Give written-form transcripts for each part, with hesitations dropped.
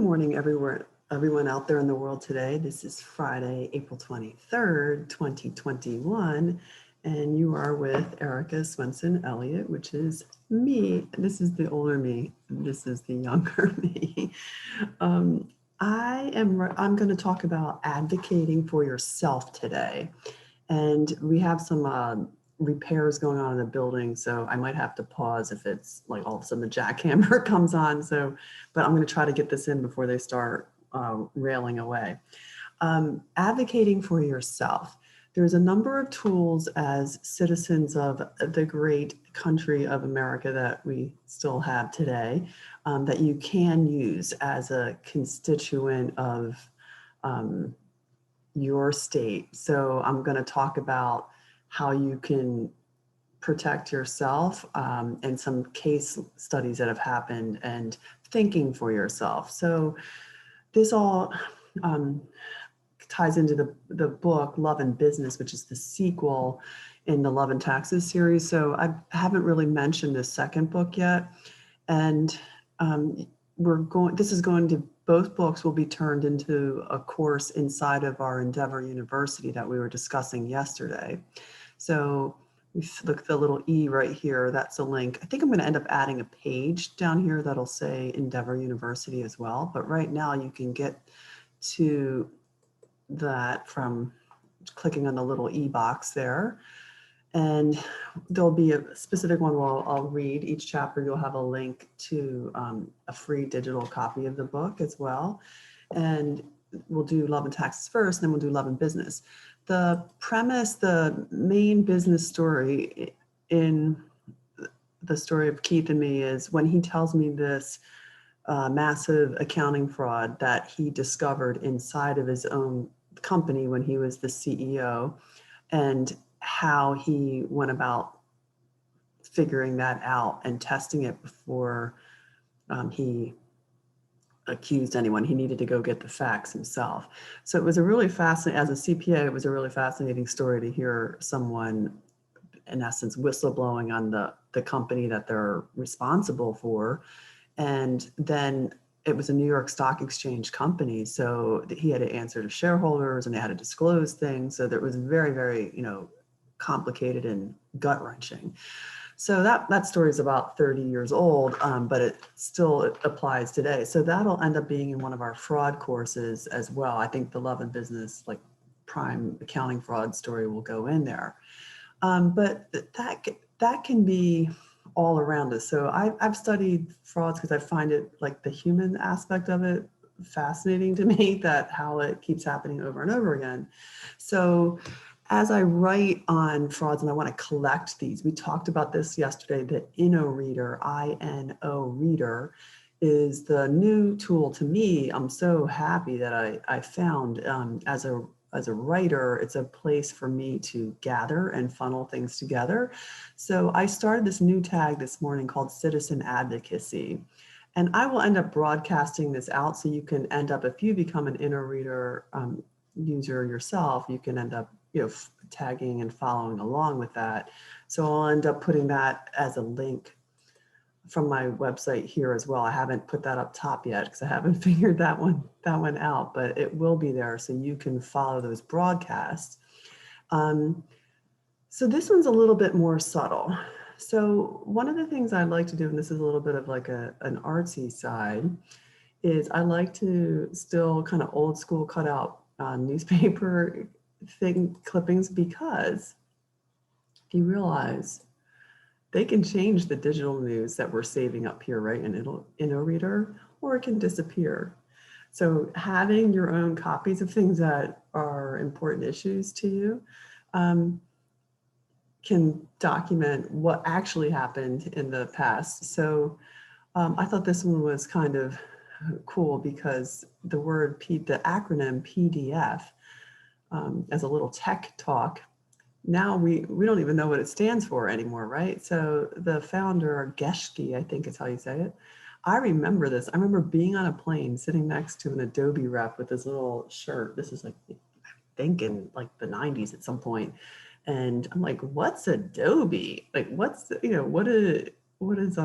morning, everyone out there in the world today. This is Friday, April 23rd, 2021, and you are with Erica Swenson Elliott, which is me. This is the older me. This is the younger me. I'm going to talk about advocating for yourself today, and we have some repairs going on in the building, so I might have to pause if it's like all of a sudden the jackhammer comes on. But I'm going to try to get this in before they start railing away. Advocating for yourself. There's a number of tools as citizens of the great country of America that we still have today that you can use as a constituent of your state. So I'm going to talk about how you can protect yourself and some case studies that have happened and thinking for yourself. So this all ties into the book Love and Business, which is the sequel in the Love and Taxes series. So I haven't really mentioned the second book yet. And both books will be turned into a course inside of our Endeavor University that we were discussing yesterday. So we look at the little E right here, that's a link. I think I'm going to end up adding a page down here that'll say Endeavor University as well. But right now you can get to that from clicking on the little E box there. And there'll be a specific one where I'll read each chapter. You'll have a link to a free digital copy of the book as well. And we'll do Love and Taxes first, and then we'll do Love and Business. The premise, the main business story in the story of Keith and me is when he tells me this massive accounting fraud that he discovered inside of his own company when he was the CEO, and how he went about figuring that out and testing it before he accused anyone. He needed to go get the facts himself. So it was a really fascinating, as a CPA, it was a really fascinating story to hear someone, in essence, whistleblowing on the company that they're responsible for. And then it was a New York Stock Exchange company. So he had to answer to shareholders and they had to disclose things. So that was very, very, complicated and gut-wrenching. So that story is about 30 years old, but it still applies today. So that'll end up being in one of our fraud courses as well. I think the Love and Business, like prime accounting fraud story, will go in there. But that can be all around us. So I've studied frauds because I find it, like the human aspect of it, fascinating to me, that how it keeps happening over and over again. So as I write on frauds and I want to collect these, we talked about this yesterday, the InnoReader, I-N-O Reader, is the new tool to me. I'm so happy that I found as a writer, it's a place for me to gather and funnel things together. So I started this new tag this morning called Citizen Advocacy. And I will end up broadcasting this out so you can end up, if you become an InnoReader user yourself, you can end up tagging and following along with that. So I'll end up putting that as a link from my website here as well. I haven't put that up top yet because I haven't figured that one out, but it will be there so you can follow those broadcasts. So this one's a little bit more subtle. So one of the things I like to do, and this is a little bit of like an artsy side, is I like to still kind of old school cut out newspaper clippings, because you realize they can change the digital news that we're saving up here, right, in InnoReader, or it can disappear. So having your own copies of things that are important issues to you can document what actually happened in the past. So I thought this one was kind of cool because the acronym PDF, as a little tech talk, now we don't even know what it stands for anymore, right? So the founder, Geschke, I think is how you say it. I remember this. I remember being on a plane sitting next to an Adobe rep with this little shirt. This is like, I think in like the 90s at some point. And I'm like, what's Adobe? Like, what's, what is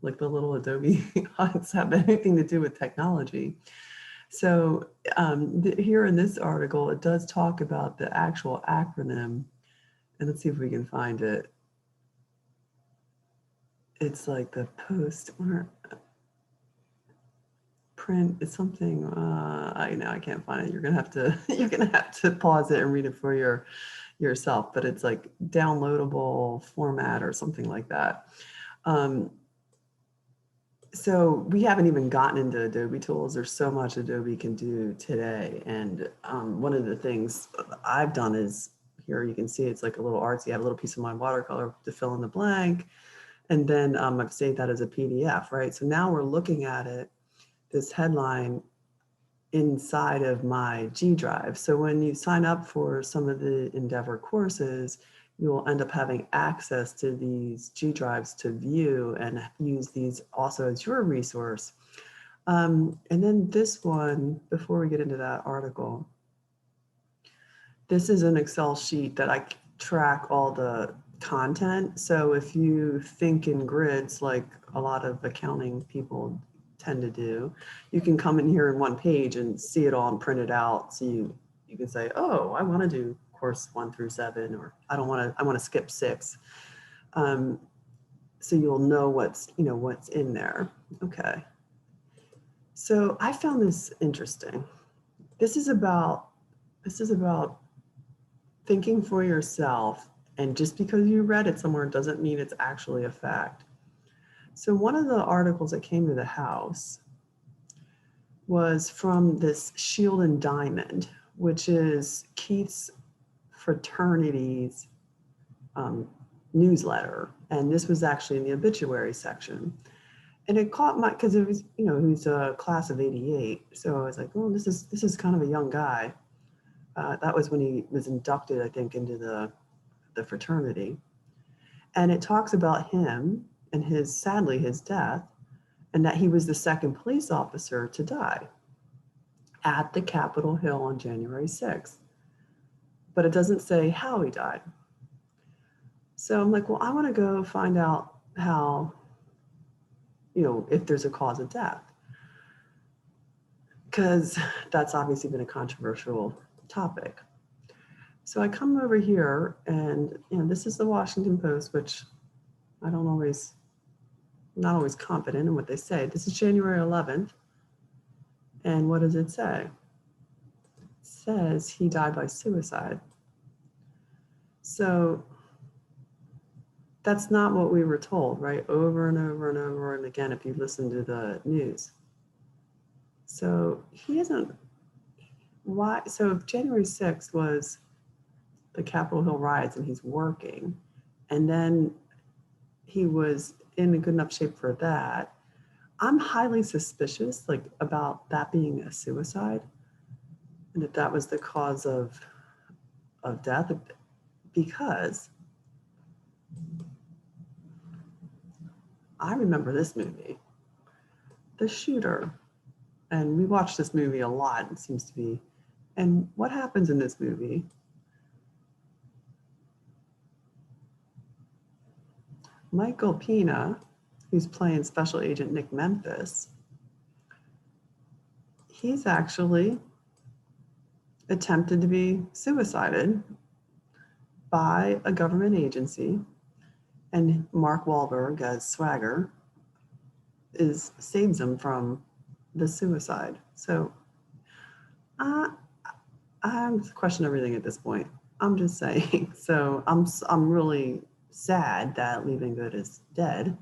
like the little Adobe hunts have anything to do with technology? So here in this article, it does talk about the actual acronym, and let's see if we can find it. It's like the post or print. It's something. I can't find it. You're gonna have to pause it and read it for yourself. But it's like downloadable format or something like that. So we haven't even gotten into Adobe tools. There's so much Adobe can do today. And one of the things I've done is, here you can see it's like a little artsy. I have a little piece of my watercolor to fill in the blank. And then I've saved that as a PDF, right? So now we're looking at it, this headline inside of my G Drive. So when you sign up for some of the Endeavor courses, you'll end up having access to these G Drives to view and use these also as your resource. And then this one, before we get into that article, this is an Excel sheet that I track all the content. So if you think in grids, like a lot of accounting people tend to do, you can come in here in one page and see it all and print it out. So you can say, oh, I want to do course 1 through 7, or I want to skip 6. So you'll know what's in there. Okay. So I found this interesting. This is about thinking for yourself, and just because you read it somewhere doesn't mean it's actually a fact. So one of the articles that came to the House was from this Shield and Diamond, which is Keith's fraternity's newsletter. And this was actually in the obituary section. And it caught my, because it was, who's a class of 88. So I was like, oh, this is kind of a young guy. That was when he was inducted, I think, into the fraternity. And it talks about him and sadly his death, and that he was the second police officer to die at the Capitol Hill on January 6th. But it doesn't say how he died. So I'm like, well, I want to go find out how, if there's a cause of death, because that's obviously been a controversial topic. So I come over here, and this is the Washington Post, which I don't always, not always confident in what they say. This is January 11th. And what does it say? It says he died by suicide. So that's not what we were told, right? Over and over and over and again, if you listen to the news. So he isn't, why? So if January 6th was the Capitol Hill riots and he's working, and then he was in a good enough shape for that, I'm highly suspicious, about that being a suicide, and that was the cause of death, because I remember this movie, The Shooter, and we watched this movie a lot, it seems to be. And what happens in this movie? Michael Pena, who's playing Special Agent Nick Memphis, he's actually attempted to be suicided by a government agency, and Mark Wahlberg as Swagger saves him from the suicide. So I question everything at this point. I'm just saying. So I'm really sad that Leaving Good is dead,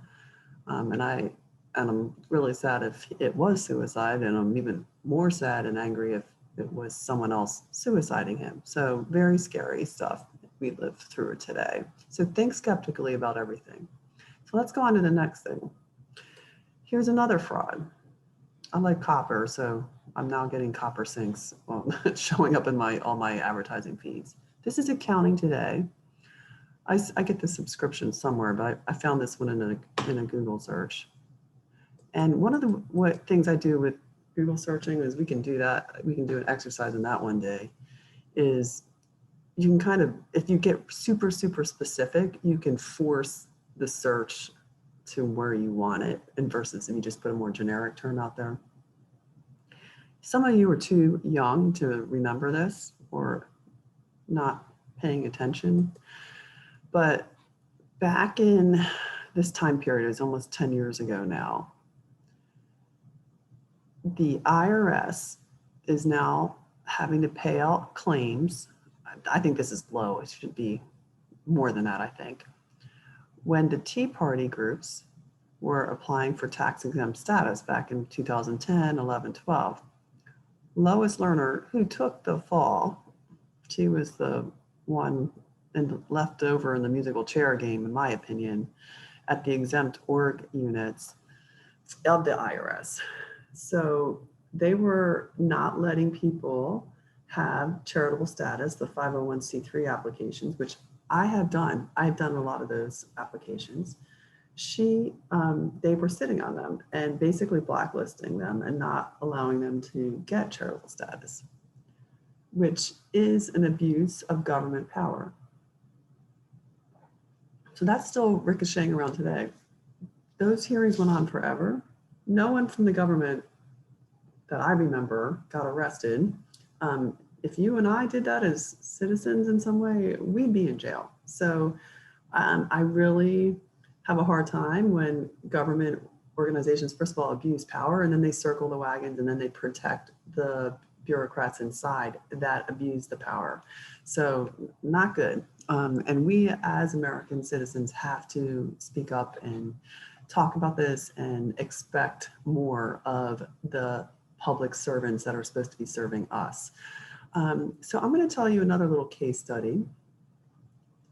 and I'm really sad if it was suicide, and I'm even more sad and angry if it was someone else suiciding him. So very scary stuff we live through today. So think skeptically about everything. So let's go on to the next thing. Here's another fraud. I like copper, so I'm now getting copper sinks showing up in all my advertising feeds. This is Accounting Today. I get the subscription somewhere, but I found this one in a Google search. And one of the things I do with Google searching is we can do an exercise in that one day, is you can if you get super, super specific, you can force the search to where you want it, and versus if you just put a more generic term out there. Some of you are too young to remember this or not paying attention, but back in this time period, it's almost 10 years ago now, the IRS is now having to pay out claims. I think this is low. It should be more than that, I think. When the Tea Party groups were applying for tax exempt status back in 2010, 11, 12, Lois Lerner, who took the fall, she was the one left over in the musical chair game, in my opinion, at the exempt org units of the IRS. So they were not letting people have charitable status, the 501c3 applications, which I have done. I've done a lot of those applications. They were sitting on them and basically blacklisting them and not allowing them to get charitable status, which is an abuse of government power. So that's still ricocheting around today. Those hearings went on forever. No one from the government that I remember got arrested. If you and I did that as citizens in some way, we'd be in jail. So I really have a hard time when government organizations, first of all, abuse power, and then they circle the wagons, and then they protect the bureaucrats inside that abuse the power. So not good. And we as American citizens have to speak up and talk about this and expect more of the public servants that are supposed to be serving us. So I'm going to tell you another little case study.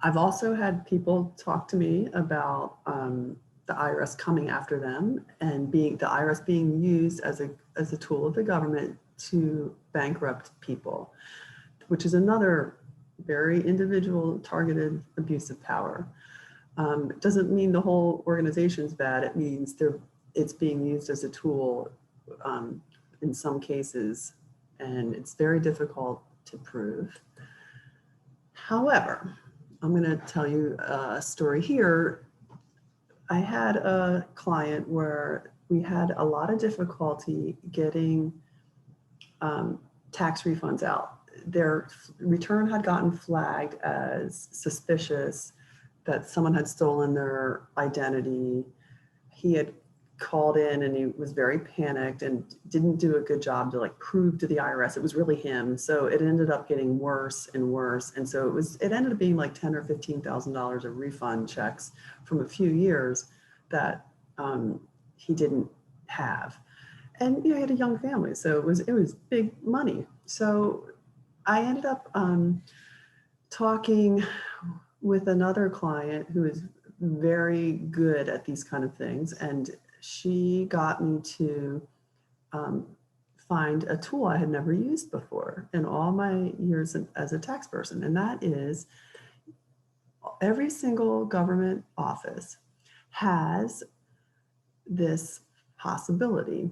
I've also had people talk to me about the IRS coming after them and the IRS being used as a tool of the government to bankrupt people, which is another very individual targeted abuse of power. It doesn't mean the whole organization's bad. It means it's being used as a tool in some cases, and it's very difficult to prove. However, I'm going to tell you a story here. I had a client where we had a lot of difficulty getting tax refunds out. Their return had gotten flagged as suspicious, that someone had stolen their identity. He had called in and he was very panicked and didn't do a good job to prove to the IRS it was really him. So it ended up getting worse and worse. And so it ended up being like $10,000 or $15,000 of refund checks from a few years that he didn't have. And he had a young family, so it was big money. So I ended up talking with another client who is very good at these kind of things, and she got me to find a tool I had never used before in all my years as a tax person, and that is every single government office has this possibility.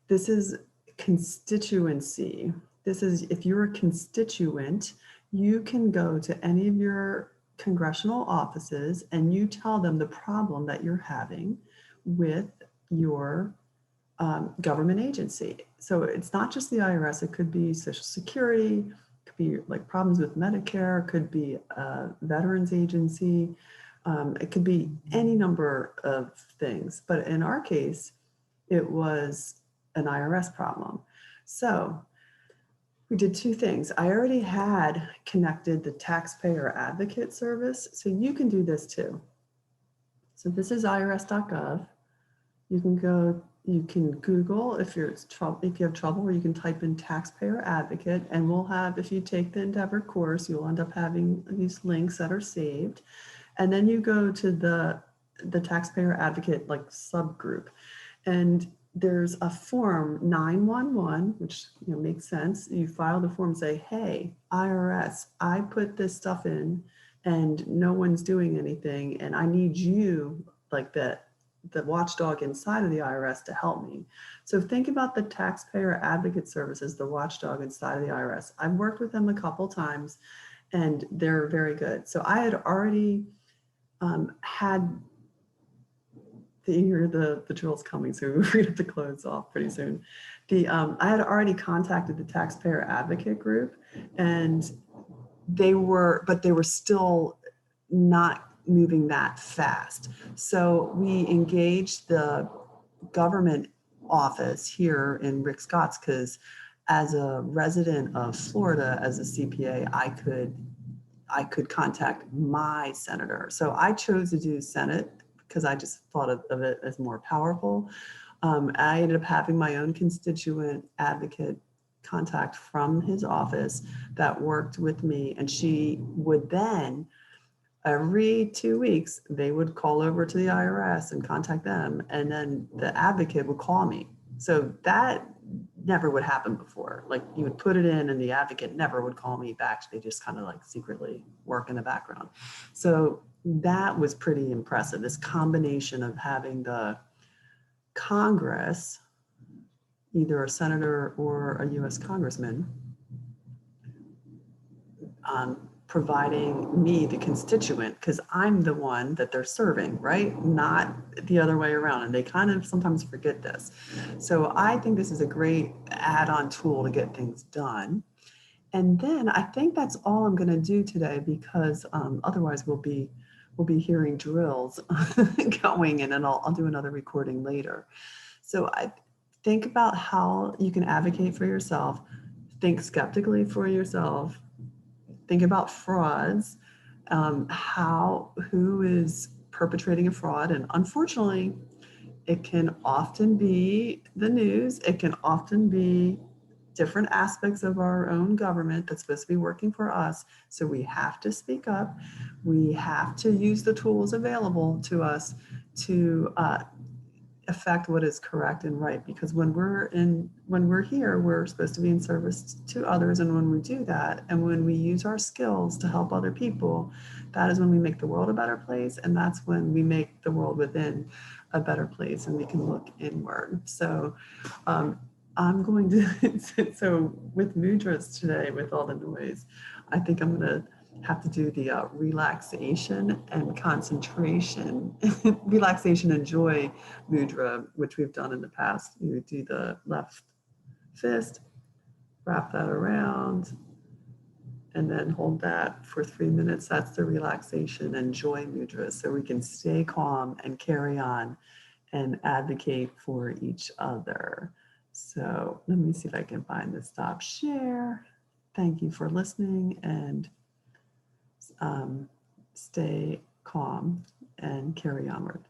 This is constituency. This is, if you're a constituent, you can go to any of your congressional offices and you tell them the problem that you're having with your government agency. So it's not just the IRS, it could be Social Security, it could be problems with Medicare, it could be a veterans agency, it could be any number of things. But in our case, it was an IRS problem. So we did two things. I already had connected the taxpayer advocate service, so you can do this too. So this is irs.gov. You can Google if you have trouble, or you can type in taxpayer advocate, and we'll have, if you take the Endeavor course, you'll end up having these links that are saved. And then you go to the taxpayer advocate subgroup, and there's a form 911, which makes sense. You file the form, say, hey, IRS, I put this stuff in and no one's doing anything, and I need you, the watchdog inside of the IRS, to help me. So think about the taxpayer advocate service as the watchdog inside of the IRS. I've worked with them a couple times and they're very good. So I had already had you hear the drill's coming, so we're going to have to close off pretty soon. I had already contacted the taxpayer advocate group, and they were still not moving that fast. So we engaged the government office here in Rick Scott's, because as a resident of Florida, as a CPA, I could contact my senator. So I chose to do Senate because I just thought of it as more powerful. I ended up having my own constituent advocate contact from his office that worked with me, and she would then, every 2 weeks, they would call over to the IRS and contact them, and then the advocate would call me. So that never would happen before. Like, you would put it in and the advocate never would call me back. They just kind of like secretly work in the background. So that was pretty impressive, this combination of having the Congress, either a senator or a US congressman, providing me, the constituent, because I'm the one that they're serving, right? Not the other way around. And they kind of sometimes forget this. So I think this is a great add-on tool to get things done. And then I think that's all I'm going to do today, because otherwise we'll be hearing drills going, and then I'll do another recording later. So I think about how you can advocate for yourself, think skeptically for yourself, think about frauds, who is perpetrating a fraud. And unfortunately, it can often be the news. It can often be different aspects of our own government that's supposed to be working for us. So we have to speak up. We have to use the tools available to us to affect what is correct and right, because when we're here, we're supposed to be in service to others. And when we do that, and when we use our skills to help other people, that is when we make the world a better place. And that's when we make the world within a better place, and we can look inward. So I'm going to, so with mudras today, with all the noise, I think I'm going to have to do the relaxation and concentration, relaxation and joy mudra, which we've done in the past. You do the left fist, wrap that around, and then hold that for 3 minutes. That's the relaxation and joy mudra, so we can stay calm and carry on and advocate for each other. So let me see if I can find the stop share. Thank you for listening, and stay calm and carry onward.